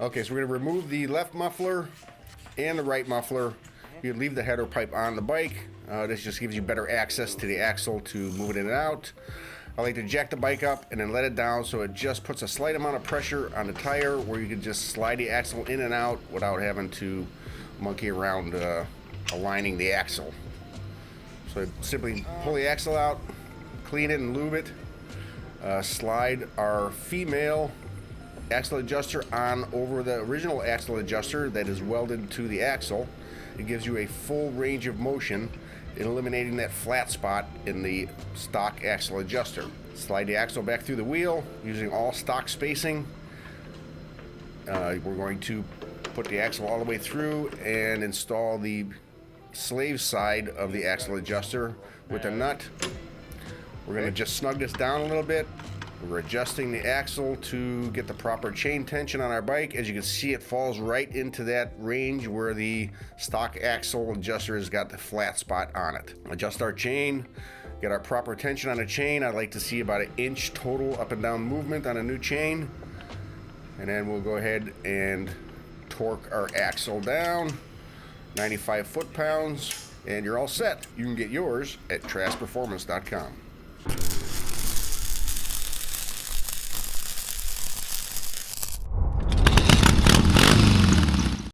Okay, so we're going to remove the left muffler and the right muffler. You leave the header pipe on the bike. This just gives you better access to the axle to move it in and out. I like to jack the bike up and then let it down so it just puts a slight amount of pressure on the tire where you can just slide the axle in and out without having to monkey around aligning the axle. So simply pull the axle out, clean it and lube it. Slide our female axle adjuster on over the original axle adjuster that is welded to the axle. It gives you a full range of motion, eliminating that flat spot in the stock axle adjuster. Slide the axle back through the wheel using all stock spacing. We're going to put the axle all the way through and install the slave side of the axle adjuster with a nut. We're going to just snug this down a little bit. We're adjusting the axle to get the proper chain tension on our bike. As you can see, it falls right into that range where the stock axle adjuster has got the flat spot on it. Adjust our chain, get our proper tension on the chain. I'd like to see about 1 inch total up and down movement on a new chain. And then we'll go ahead and torque our axle down, 95 foot-pounds, and you're all set. You can get yours at traskperformance.com.